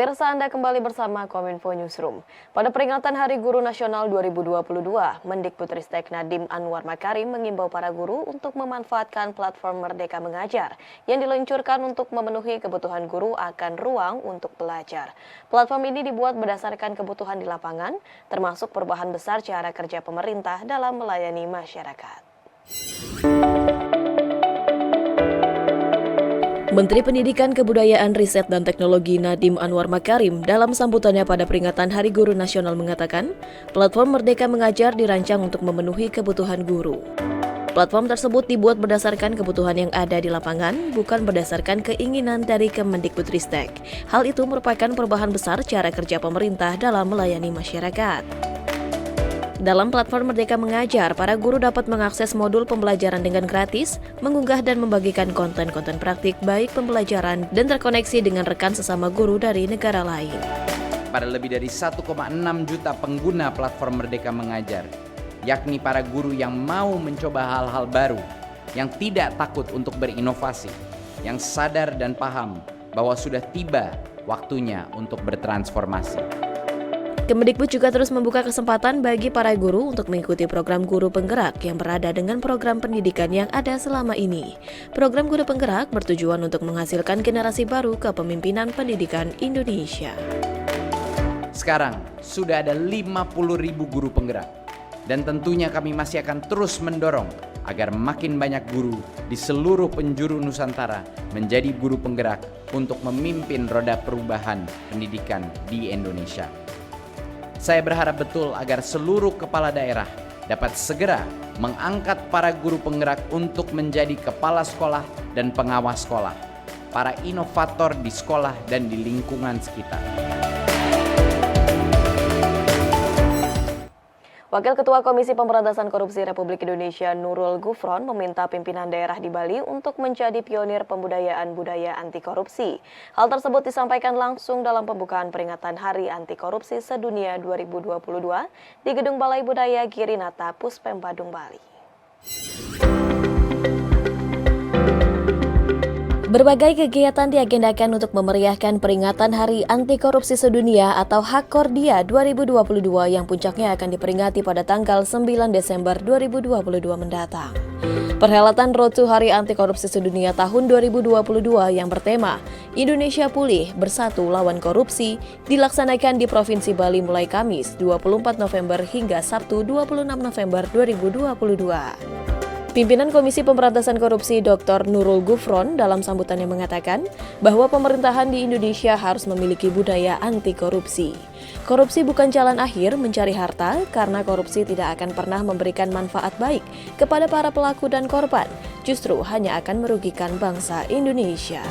Pemirsa, Anda kembali bersama Kominfo Newsroom. Pada peringatan Hari Guru Nasional 2022, Mendikbudristek Nadiem Anwar Makarim mengimbau para guru untuk memanfaatkan platform Merdeka Mengajar yang diluncurkan untuk memenuhi kebutuhan guru akan ruang untuk belajar. Platform ini dibuat berdasarkan kebutuhan di lapangan, termasuk perubahan besar cara kerja pemerintah dalam melayani masyarakat. Menteri Pendidikan, Kebudayaan, Riset, dan Teknologi Nadiem Anwar Makarim dalam sambutannya pada peringatan Hari Guru Nasional mengatakan, platform Merdeka Mengajar dirancang untuk memenuhi kebutuhan guru. Platform tersebut dibuat berdasarkan kebutuhan yang ada di lapangan, bukan berdasarkan keinginan dari Kemendikbudristek. Hal itu merupakan perubahan besar cara kerja pemerintah dalam melayani masyarakat. Dalam platform Merdeka Mengajar, para guru dapat mengakses modul pembelajaran dengan gratis, mengunggah dan membagikan konten-konten praktik baik pembelajaran dan terkoneksi dengan rekan sesama guru dari negara lain. Pada lebih dari 1,6 juta pengguna platform Merdeka Mengajar, yakni para guru yang mau mencoba hal-hal baru, yang tidak takut untuk berinovasi, yang sadar dan paham bahwa sudah tiba waktunya untuk bertransformasi. Kemendikbud juga terus membuka kesempatan bagi para guru untuk mengikuti program Guru Penggerak yang berada dengan program pendidikan yang ada selama ini. Program Guru Penggerak bertujuan untuk menghasilkan generasi baru kepemimpinan pendidikan Indonesia. Sekarang sudah ada 50.000 guru penggerak, dan tentunya kami masih akan terus mendorong agar makin banyak guru di seluruh penjuru Nusantara menjadi guru penggerak untuk memimpin roda perubahan pendidikan di Indonesia. Saya berharap betul agar seluruh kepala daerah dapat segera mengangkat para guru penggerak untuk menjadi kepala sekolah dan pengawas sekolah, para inovator di sekolah dan di lingkungan sekitar. Wakil Ketua Komisi Pemberantasan Korupsi Republik Indonesia Nurul Gufron meminta pimpinan daerah di Bali untuk menjadi pionir pembudayaan budaya anti korupsi. Hal tersebut disampaikan langsung dalam pembukaan peringatan Hari Anti Korupsi Sedunia 2022 di Gedung Balai Budaya Girinata, Puspem Badung, Bali. Berbagai kegiatan diagendakan untuk memeriahkan peringatan Hari Anti Korupsi Sedunia atau HAKORDIA 2022 yang puncaknya akan diperingati pada tanggal 9 Desember 2022 mendatang. Perhelatan Road to Hari Anti Korupsi Sedunia tahun 2022 yang bertema Indonesia Pulih Bersatu Lawan Korupsi dilaksanakan di Provinsi Bali mulai Kamis 24 November hingga Sabtu 26 November 2022. Pimpinan Komisi Pemberantasan Korupsi Dr. Nurul Gufron dalam sambutannya mengatakan bahwa pemerintahan di Indonesia harus memiliki budaya anti korupsi. Korupsi bukan jalan akhir mencari harta karena korupsi tidak akan pernah memberikan manfaat baik kepada para pelaku dan korban, justru hanya akan merugikan bangsa Indonesia.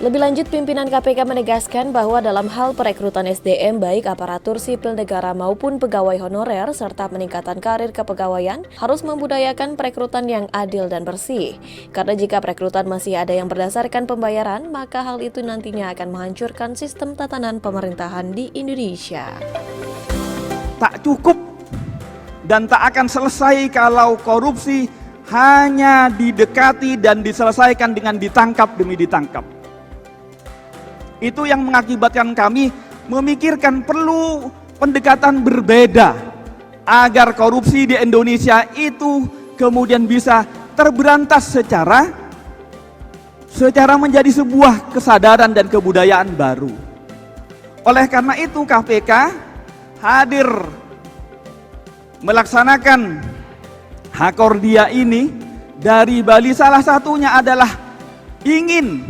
Lebih lanjut, pimpinan KPK menegaskan bahwa dalam hal perekrutan SDM baik aparatur sipil negara maupun pegawai honorer serta peningkatan karir kepegawaian harus membudayakan perekrutan yang adil dan bersih. Karena jika perekrutan masih ada yang berdasarkan pembayaran, maka hal itu nantinya akan menghancurkan sistem tatanan pemerintahan di Indonesia. Tak cukup dan tak akan selesai kalau korupsi hanya didekati dan diselesaikan dengan ditangkap demi ditangkap. Itu yang mengakibatkan kami memikirkan perlu pendekatan berbeda agar korupsi di Indonesia itu kemudian bisa terberantas secara menjadi sebuah kesadaran dan kebudayaan baru. Oleh karena itu KPK hadir melaksanakan HAKORDIA ini dari Bali, salah satunya adalah ingin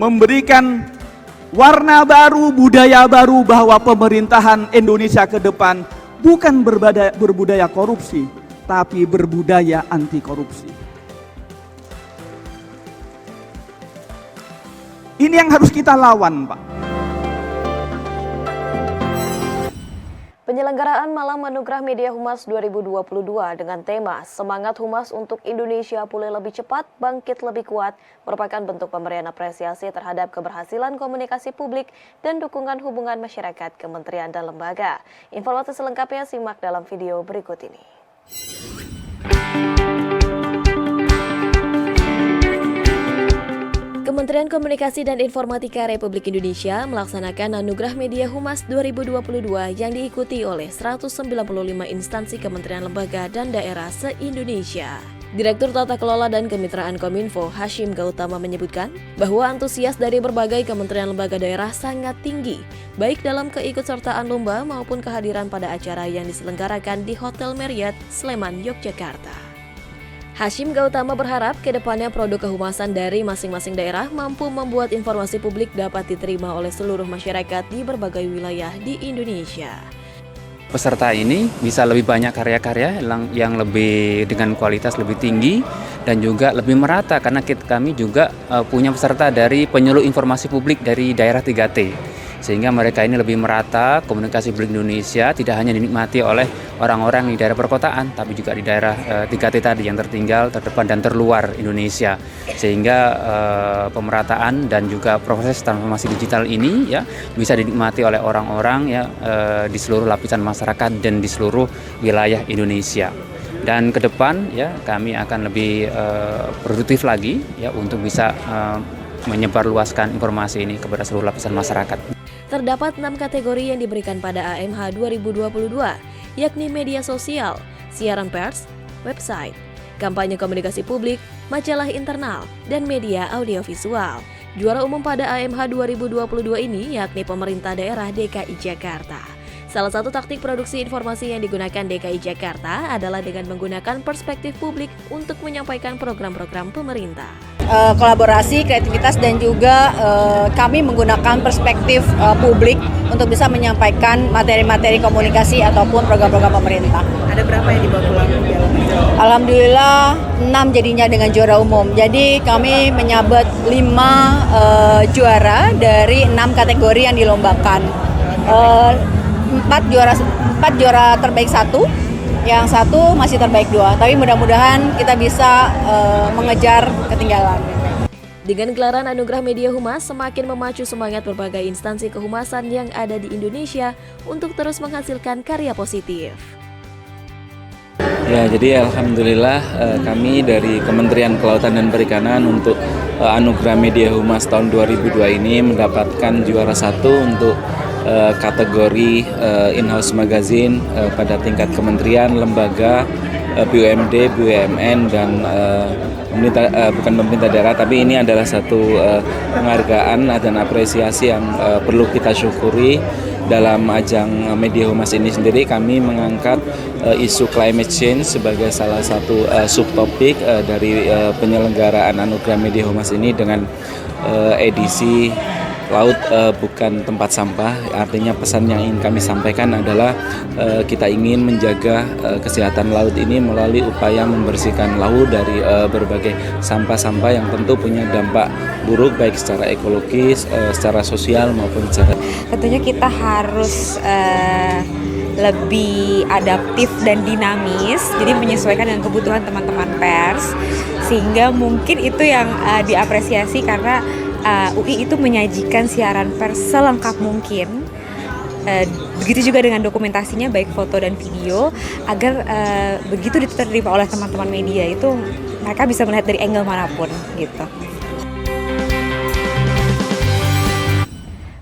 memberikan warna baru, budaya baru bahwa pemerintahan Indonesia ke depan bukan berbudaya korupsi, tapi berbudaya anti korupsi. Ini yang harus kita lawan, Pak. Penyelenggaraan Malam Anugerah Media Humas 2022 dengan tema Semangat Humas untuk Indonesia Pulih Lebih Cepat, Bangkit Lebih Kuat merupakan bentuk pemberian apresiasi terhadap keberhasilan komunikasi publik dan dukungan hubungan masyarakat, kementerian dan lembaga. Informasi selengkapnya simak dalam video berikut ini. Kementerian Komunikasi dan Informatika Republik Indonesia melaksanakan Anugerah Media Humas 2022 yang diikuti oleh 195 instansi kementerian lembaga dan daerah se-Indonesia. Direktur Tata Kelola dan Kemitraan Kominfo, Hashim Gautama menyebutkan bahwa antusias dari berbagai kementerian lembaga daerah sangat tinggi, baik dalam keikutsertaan lomba maupun kehadiran pada acara yang diselenggarakan di Hotel Marriott, Sleman, Yogyakarta. Hashim Gautama berharap ke depannya produk kehumasan dari masing-masing daerah mampu membuat informasi publik dapat diterima oleh seluruh masyarakat di berbagai wilayah di Indonesia. Peserta ini bisa lebih banyak karya-karya yang lebih dengan kualitas lebih tinggi dan juga lebih merata karena kami juga punya peserta dari penyuluh informasi publik dari daerah 3T. Sehingga mereka ini lebih merata, komunikasi publik Indonesia tidak hanya dinikmati oleh orang-orang di daerah perkotaan, tapi juga di daerah 3T tadi yang tertinggal, terdepan dan terluar Indonesia. Sehingga pemerataan dan juga proses transformasi digital ini ya bisa dinikmati oleh orang-orang ya di seluruh lapisan masyarakat dan di seluruh wilayah Indonesia. Dan ke depan ya kami akan lebih produktif lagi ya untuk bisa menyebarluaskan informasi ini kepada seluruh lapisan masyarakat. Terdapat 6 kategori yang diberikan pada AMH 2022, yakni media sosial, siaran pers, website, kampanye komunikasi publik, majalah internal, dan media audiovisual. Juara umum pada AMH 2022 ini yakni pemerintah daerah DKI Jakarta. Salah satu taktik produksi informasi yang digunakan DKI Jakarta adalah dengan menggunakan perspektif publik untuk menyampaikan program-program pemerintah. Kolaborasi, kreativitas, dan juga kami menggunakan perspektif publik untuk bisa menyampaikan materi-materi komunikasi ataupun program-program pemerintah. Ada berapa yang dibawa pulang? Alhamdulillah 6 jadinya dengan juara umum. Jadi kami menyabet 5 juara dari 6 kategori yang dilombakan. 4 juara terbaik 1, yang 1 masih terbaik 2. Tapi mudah-mudahan kita bisa mengejar ketinggalan. Dengan gelaran Anugerah Media Humas semakin memacu semangat berbagai instansi kehumasan yang ada di Indonesia untuk terus menghasilkan karya positif. Ya, jadi alhamdulillah kami dari Kementerian Kelautan dan Perikanan untuk Anugerah Media Humas tahun 2002 ini mendapatkan juara 1 untuk kategori in-house magazine pada tingkat kementerian, lembaga, BUMD, BUMN, dan bukan pemerintah daerah, tapi ini adalah satu penghargaan dan apresiasi yang perlu kita syukuri. Dalam ajang Media Humas ini sendiri kami mengangkat isu climate change sebagai salah satu subtopik dari penyelenggaraan Anugerah Media Humas ini dengan edisi Laut bukan tempat sampah. Artinya pesan yang ingin kami sampaikan adalah kita ingin menjaga kesehatan laut ini melalui upaya membersihkan laut dari berbagai sampah-sampah yang tentu punya dampak buruk baik secara ekologis, secara sosial maupun secara. Tentunya kita harus lebih adaptif dan dinamis, jadi menyesuaikan dengan kebutuhan teman-teman pers, sehingga mungkin itu yang diapresiasi karena UI itu menyajikan siaran pers selengkap mungkin. Begitu juga dengan dokumentasinya baik foto dan video, agar begitu diterima oleh teman-teman media itu mereka bisa melihat dari angle manapun gitu.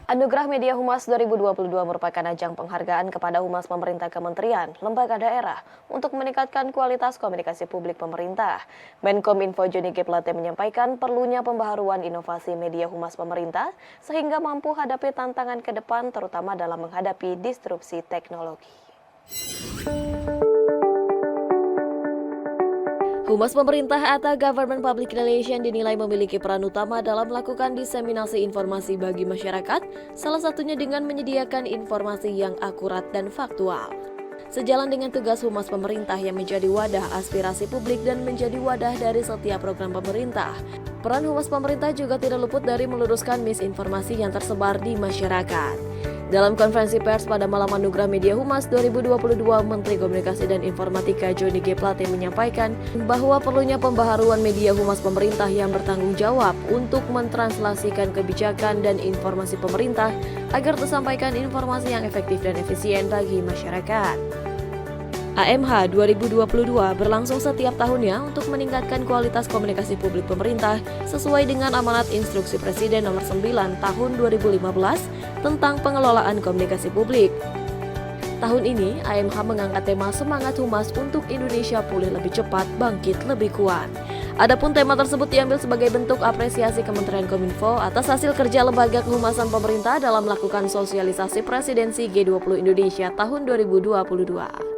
Anugerah Media Humas 2022 merupakan ajang penghargaan kepada humas pemerintah kementerian, lembaga daerah untuk meningkatkan kualitas komunikasi publik pemerintah. Menkominfo Johnny G. Plate menyampaikan perlunya pembaharuan inovasi media humas pemerintah sehingga mampu hadapi tantangan ke depan terutama dalam menghadapi disrupsi teknologi. Humas pemerintah atau Government Public Relation dinilai memiliki peran utama dalam melakukan diseminasi informasi bagi masyarakat, salah satunya dengan menyediakan informasi yang akurat dan faktual. Sejalan dengan tugas humas pemerintah yang menjadi wadah aspirasi publik dan menjadi wadah dari setiap program pemerintah, peran humas pemerintah juga tidak luput dari meluruskan misinformasi yang tersebar di masyarakat. Dalam konferensi pers pada malam Anugerah Media Humas 2022, Menteri Komunikasi dan Informatika Johnny G. Plate menyampaikan bahwa perlunya pembaharuan media humas pemerintah yang bertanggung jawab untuk mentranslasikan kebijakan dan informasi pemerintah agar tersampaikan informasi yang efektif dan efisien bagi masyarakat. AMH 2022 berlangsung setiap tahunnya untuk meningkatkan kualitas komunikasi publik pemerintah sesuai dengan amanat Instruksi Presiden Nomor 9 Tahun 2015 tentang pengelolaan komunikasi publik. Tahun ini, AMH mengangkat tema Semangat Humas untuk Indonesia Pulih Lebih Cepat, Bangkit Lebih Kuat. Adapun tema tersebut diambil sebagai bentuk apresiasi Kementerian Kominfo atas hasil kerja Lembaga Kehumasan Pemerintah dalam melakukan sosialisasi Presidensi G20 Indonesia tahun 2022.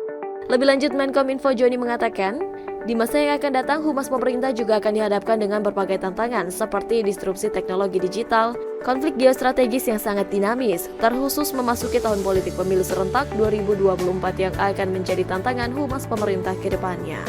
Lebih lanjut, Menkominfo Joni mengatakan, di masa yang akan datang, humas pemerintah juga akan dihadapkan dengan berbagai tantangan seperti disrupsi teknologi digital, konflik geostrategis yang sangat dinamis, terkhusus memasuki tahun politik pemilu serentak 2024 yang akan menjadi tantangan humas pemerintah ke depannya.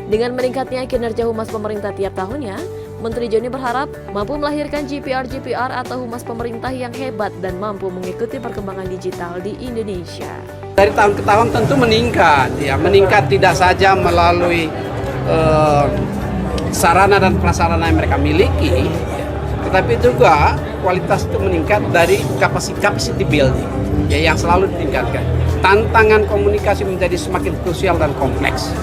Dengan meningkatnya kinerja humas pemerintah tiap tahunnya, Menteri Joni berharap mampu melahirkan GPR atau humas pemerintah yang hebat dan mampu mengikuti perkembangan digital di Indonesia. Dari tahun ke tahun tentu meningkat, meningkat tidak saja melalui sarana dan prasarana yang mereka miliki, tetapi juga kualitas itu meningkat dari capacity building, yang selalu ditingkatkan. Tantangan komunikasi menjadi semakin krusial dan kompleks,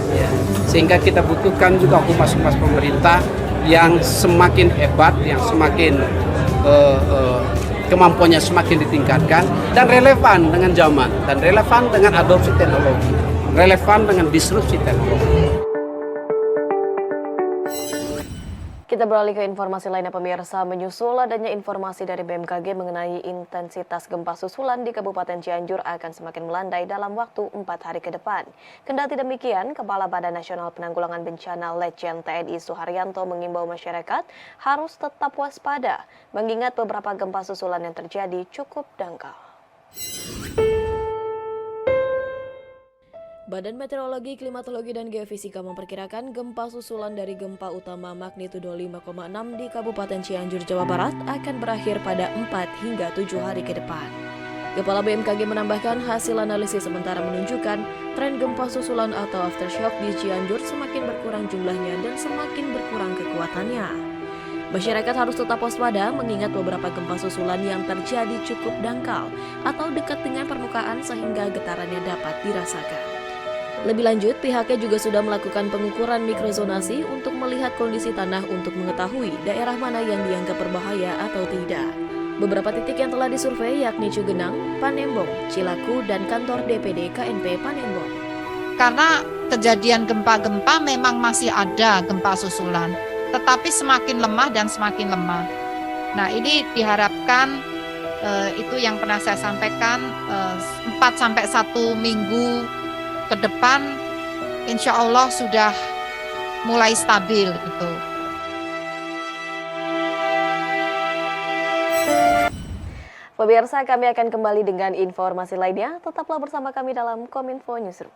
sehingga kita butuhkan juga humas-humas pemerintah yang semakin hebat, yang semakin kemampuannya semakin ditingkatkan dan relevan dengan zaman, dan relevan dengan adopsi teknologi, relevan dengan disrupsi teknologi. Kita beralih ke informasi lainnya pemirsa, menyusul adanya informasi dari BMKG mengenai intensitas gempa susulan di Kabupaten Cianjur akan semakin melandai dalam waktu 4 hari ke depan. Kendati demikian, Kepala Badan Nasional Penanggulangan Bencana Letjen TNI Suharyanto mengimbau masyarakat harus tetap waspada, mengingat beberapa gempa susulan yang terjadi cukup dangkal. Badan Meteorologi, Klimatologi, dan Geofisika memperkirakan gempa susulan dari gempa utama magnitudo 5,6 di Kabupaten Cianjur, Jawa Barat akan berakhir pada 4 hingga 7 hari ke depan. Kepala BMKG menambahkan hasil analisis sementara menunjukkan tren gempa susulan atau aftershock di Cianjur semakin berkurang jumlahnya dan semakin berkurang kekuatannya. Masyarakat harus tetap waspada mengingat beberapa gempa susulan yang terjadi cukup dangkal atau dekat dengan permukaan sehingga getarannya dapat dirasakan. Lebih lanjut, pihaknya juga sudah melakukan pengukuran mikrozonasi untuk melihat kondisi tanah untuk mengetahui daerah mana yang dianggap berbahaya atau tidak. Beberapa titik yang telah disurvei yakni Cugenang, Panembong, Cilaku, dan kantor DPD KNP Panembong. Karena kejadian gempa-gempa memang masih ada gempa susulan, tetapi semakin lemah dan semakin lemah. Nah, ini diharapkan itu yang pernah saya sampaikan 4-1 minggu ke depan insya Allah sudah mulai stabil gitu. Pemirsa, kami akan kembali dengan informasi lainnya. Tetaplah bersama kami dalam Kominfo Newsroom.